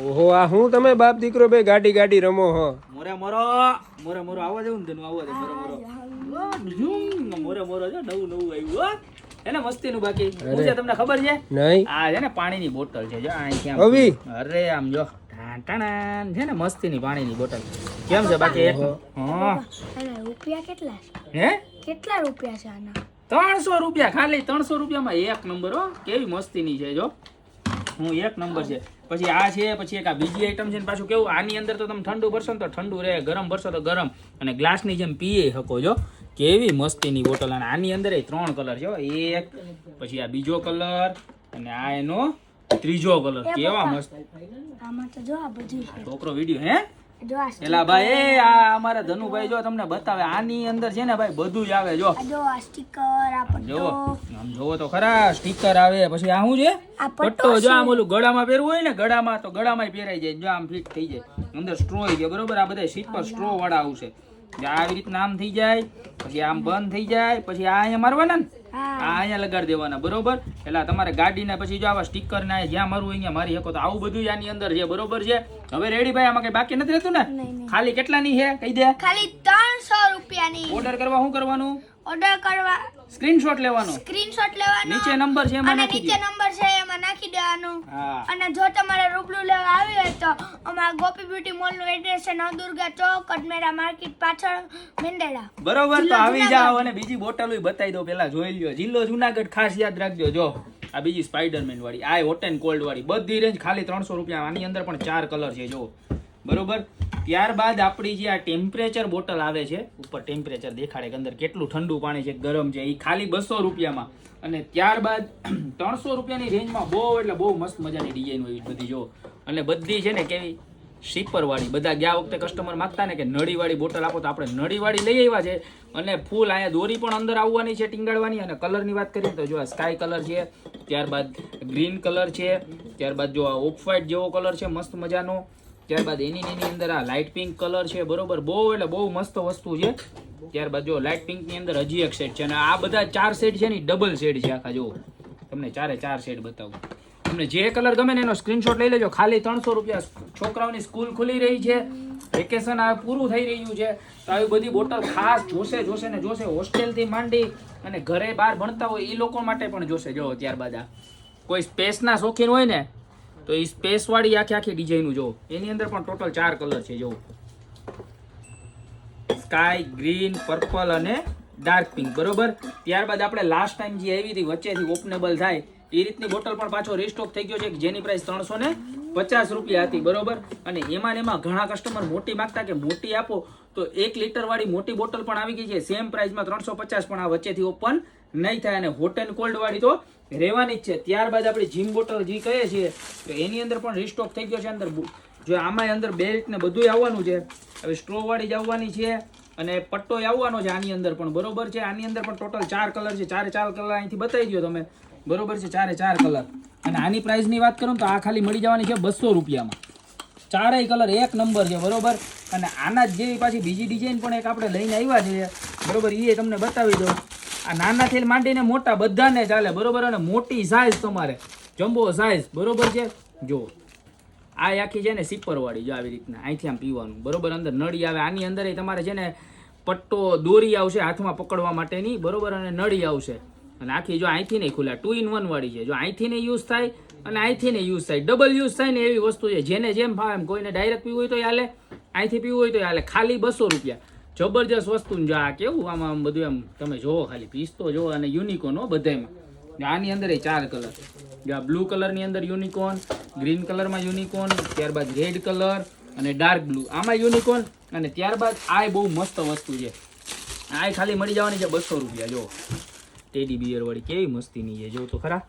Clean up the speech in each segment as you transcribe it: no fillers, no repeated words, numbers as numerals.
ઓહો આ હું તમે બાપ દીકરો બે ગાડી ગાડી રમો હો. મોરે મોરો આવવા દેવું ને તને આવવા દે મોરે મોરો જો નવું આવ્યું હો એને મસ્તી નું બાકી હું છે તમને ખબર છે નહીં આ છે ને પાણીની બોટલ છે જો અહીં અવી અરે આમ જો ટાણા છે ને મસ્તીની પાણીની બોટલ કેમ છે બાકી એક હા અને રૂપિયા કેટલા છે? હે કેટલા રૂપિયા છે આના? 300 રૂપિયા ખાલી 300 રૂપિયામાં એક નંબર હો કેવી મસ્તીની છે જો હું એક નંબર છે પછી આ છે પછી એક આ બીજી આઈટમ છે ને પાછું કેવું આની અંદર તો તમે ઠંડુ ભરશો ને તો ઠંડુ રહે ગરમ ભરશો તો ગરમ અને ગ્લાસની જેમ પીએ શકો જો કેવી મસ્તીની બોટલ અને આની અંદર 3 કલર છે હો. એક પછી આ બીજો કલર અને આ એનો ત્રીજો કલર કેવા મસ્ત આમાં તો જો આ બધું છે. છોકરો વિડિયો હે જો આ એલા ભાઈ આ અમારા ધનુભાઈ જો તમને બતાવે આની અંદર છે ને ભાઈ બધું જ આવે જો જો આ સ્ટીકર આ જો પટ્ટો આમ જોવો તો ખરા સ્ટીકર આવે પછી આ શું છે આ પટ્ટો પટ્ટો જો આમ ઓલું ગળામાં પહેરવું હોય ને ગળામાં તો ગળામાં પહેરાઈ જાય જો આમ ફિટ થઈ જાય અંદર સ્ટ્રો છે બરોબર આ બધા સીટ પર સ્ટ્રો વાળા આવશે જે આવી રીતના આમ થઈ જાય પછી આમ બંધ થઈ જાય પછી આ અહીંયા મારવાના ને આ અહીંયા લગાડી દેવાના બરોબર એટલે તમારે ગાડીને પછી જો આવા સ્ટીકર ને જ્યાં મારવું અહીંયા મારી શકો તો આવું બધું આની અંદર છે બરોબર છે હવે રેડી ભાઈ આમાં કઈ બાકી નથી રહેતું ને ખાલી કેટલાની છે કહી દે ખાલી 300 રૂપિયાની. ઓર્ડર કરવા શું કરવાનું ઓર્ડર કરવા સ્ક્રીનશોટ લેવાનો સ્ક્રીનશોટ લેવાનો નીચે નંબર છે એમાં અને નાખી નીચે દો નંબર છે એમાં નાખી દેવાનું. હા અને જો તમારે રૂબરૂ લેવા આવી હોય તો અમારા ગોપી બ્યુટી મોલ નું એડ્રેસ છે નવદુર્ગા ચોક અડમેરા માર્કેટ પાછળ મેંદેડા. બરોબર તો આવી જાઓ અને બીજી બોટલ બતાવી દો પેલા જોઈ લ્યો જિલ્લો જુનાગઢ ખાસ યાદ રાખજો જો આ બીજી સ્પાઈડરમેન વાળી આ હોટ એન્ડ કોલ્ડ વાળી બધી રેન્જ ખાલી 300 રૂપિયા આની અંદર પણ 4 કલર છે જો બરોબર ત્યારબાદ આપણી જે આ ટેમ્પરેચર બોટલ આવે છે ઉપર ટેમ્પરેચર દેખાડે કે અંદર કેટલું ઠંડુ પાણી છે ગરમ છે એ ખાલી 200 રૂપિયામાં અને ત્યારબાદ 300 રૂપિયાની રેન્જમાં બહુ એટલે બહુ મસ્ત મજાની ડિઝાઇન હોય બધી જો અને બધી છે ને કેવી શીપર વાળી બધા ગયા વખતે કસ્ટમર માંગતા ને કે નળી વાળી બોટલ આપો તો આપણે નળી વાળી લઈ આવ્યા છે અને ફૂલ અહીંયા દોરી પણ અંદર આવવાની છે ટીંગાડવાની અને કલરની વાત કરીએ તો જો આ સ્કાય કલર છે ત્યારબાદ ગ્રીન કલર છે ત્યારબાદ જો આ ઓફ વ્હાઇટ જેવો કલર છે મસ્ત મજાનો ત્યારબાદ એની અંદર આ લાઇટ પિંક કલર છે બરોબર બહુ એટલે બહુ મસ્ત વસ્તુ છે ત્યારબાદ જો લાઇટ પિંક ની અંદર હજી એક સેટ છે અને આ બધા 4 સેટ છે ને ડબલ સેટ છે આખા જો તમને 4 સેટ બતાવું તમને જે કલર ગમે ને એનો સ્ક્રીનશોટ લઈ લેજો ખાલી 300 રૂપિયા છોકરાઓની સ્કૂલ ખુલી રહી છે વેકેશન આ પૂરું થઈ રહ્યું છે તો આવી બધી બોટલ ખાસ જોશે ને જોશે હોસ્ટેલથી માંડી અને ઘરે બહાર ભણતા હોય એ લોકો માટે પણ જોશે જો ત્યારબાદ આ કોઈ સ્પેસના શોખીન હોય ને તો એ સ્પેસ વાળી આખી ડિઝાઇન જો એની અંદર પણ ટોટલ 4 કલર છે જો સ્કાય ગ્રીન પર્પલ અને ડાર્ક પિંક બરોબર ત્યારબાદ આપણે લાસ્ટ ટાઈમ જે આવી હતી વચ્ચેથી ઓપનેબલ થાય એ રીતની બોટલ પણ પાછો રીસ્ટોક થઈ ગયો છે જેની પ્રાઇસ 350 રૂપિયા હતી બરોબર અને એમાં ઘણા કસ્ટમર મોટી માંગતા કે મોટી આપો તો 1 લીટર વાળી મોટી બોટલ પણ આવી ગઈ છે સેમ પ્રાઇસમાં 350 પણ આ વચ્ચેથી ઓપન નહીં થાય અને હોટ એન્ડ કોલ્ડ વાળી તો રહેવાની જ છે ત્યારબાદ આપણી જીમ બોટલ જે કહીએ છીએ તો એની અંદર પણ રીસ્ટોક થઈ ગયો છે અંદર જો આમાં અંદર બેલ્ટ ને બધું આવવાનું છે હવે સ્ટ્રો વાળી જ આવવાની છે અને પટ્ટો આવવાનો છે આની અંદર પણ બરોબર છે આની અંદર પણ ટોટલ 4 કલર છે 4 કલર અહીંથી બતાવી દો તમે બરોબર છે 4 કલર અને આની પ્રાઇસની વાત કરું તો આ ખાલી મળી જવાની છે 200 રૂપિયામાં 4 કલર એક નંબર છે બરોબર અને આના જ જેવી પાછી બીજી ડિઝાઇન પણ એક આપણે લઈને આવ્યા છીએ બરોબર એ તમને બતાવી દો આ નાનાથી માંડીને મોટા બધાને ચાલે બરોબર અને મોટી સાઇઝ તમારે જમ્બો સાઇઝ બરોબર છે જો આ આખી છે ને સીપર વાળી જો આવી રીતના અહીંથી આમ પીવાનું બરોબર અંદર નળી આવે આની અંદર તમારે છે ને પટ્ટો દોરી આવશે હાથમાં પકડવા માટેની બરોબર અને નળી આવશે અને આખી જો અહીંથી નહીં ખુલ્લા 2 in 1 વાળી છે જો અહીંથી ને યુઝ થાય અને અહીંથી ને યુઝ થાય ડબલ યુઝ થાય ને એવી વસ્તુ છે જેને જેમ ભાવે એમ કોઈને ડાયરેક્ટ પીવું હોય તો હાલે અહીંથી પીવું હોય તો હાલે ખાલી 200 રૂપિયા જબરજસ્ત વસ્તુ જો આ કેવું આમાં બધું એમ તમે જોવો ખાલી પીસ તો જોવો અને યુનિકોર્ન હો બધામાં આની અંદર 4 કલર જો આ બ્લુ કલરની અંદર યુનિકોર્ન ગ્રીન કલરમાં યુનિકોર્ન ત્યારબાદ રેડ કલર અને ડાર્ક બ્લુ આમાં યુનિકોર્ન અને ત્યારબાદ આ બહુ મસ્ત વસ્તુ છે આ ખાલી મળી જવાની છે 200 રૂપિયા જો ટેડી બિયર વાળી કેવી મસ્તીની છે જો તો ખરા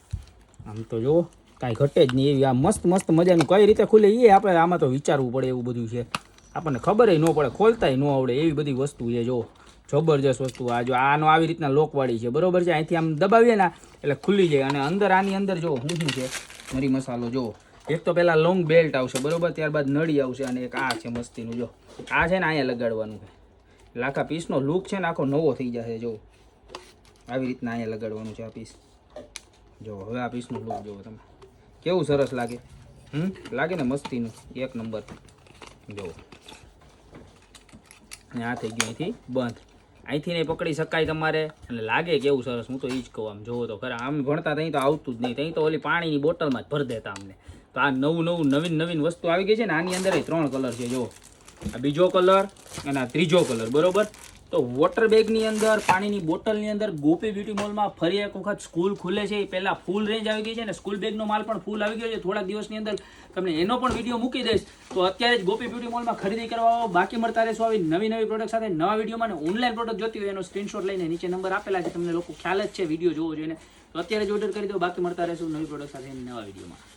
આમ તો જો કાંઈ ઘટે જ નહીં એવી આ મસ્ત મજાનું કઈ રીતે ખુલે એ આપણે આમાં તો વિચારવું પડે એવું બધું છે આપણને ખબર ન પડે ખોલતાય ન આવડે એવી બધી વસ્તુ છે જો જબરજસ્ત વસ્તુ આ જો આનો આવી રીતના લોકવાળી છે બરોબર છે અહીંથી આમ દબાવીએ ને એટલે ખુલ્લી જાય અને અંદર આની અંદર જો શું છે મરી મસાલો જો એક તો પહેલાં લોંગ બેલ્ટ આવશે બરોબર ત્યારબાદ નળી આવશે અને એક આ છે મસ્તીનું જો આ છે ને અહીંયા લગાડવાનું છે એટલે આખા પીસનો લુક છે ને આખો નવો થઈ જશે જો આવી રીતના અહીંયા લગાડવાનું છે આ પીસ જો હવે આ પીસનું લુક જોવો તમે કેવું સરસ લાગે લાગે ને મસ્તીનું એક નંબર જો અને આ થઈ ગયું અહીંથી બંધ અહીંથી નહીં પકડી શકાય તમારે અને લાગે કેવું સરસ હું તો એ જ કહું આમ જોવો તો ખરા આમ ભણતા ત્યાં તો આવતું જ નહીં ત્યાં તો ઓલી પાણીની બોટલમાં જ ભરી દેતા અમને તો આ નવીન વસ્તુ આવી ગઈ છે ને આની અંદર 3 કલર છે જો આ બીજો કલર અને આ ત્રીજો કલર બરોબર તો વોટર બેગની અંદર પાણીની બોટલની અંદર ગોપી બ્યુટી મોલમાં ફરી એક વખત સ્કૂલ ખુલે છે એ પહેલાં ફૂલ રેન્જ આવી ગઈ છે અને સ્કૂલ બેગનો માલ પણ ફૂલ આવી ગયો છે થોડાક દિવસની અંદર તમને એનો પણ વિડીયો મૂકી દઈશ તો અત્યારે જ ગોપી બ્યુટી મોલમાં ખરીદી કરવા આવો બાકી મળતા રહેશો આવી નવી પ્રોડક્ટ સાથે નવા વિડીયોમાં અને ઓનલાઈન પ્રોડક્ટ જોતી હોય એનો સ્ક્રીનશોટ લઈને નીચે નંબર આપેલા છે તમને લોકો ખ્યાલ જ છે વિડીયો જોવો જોઈએ તો અત્યારે જ ઓર્ડર કરી દો બાકી મળતા રહેશું નવી પ્રોડક્ટ સાથે નવા વિડીયોમાં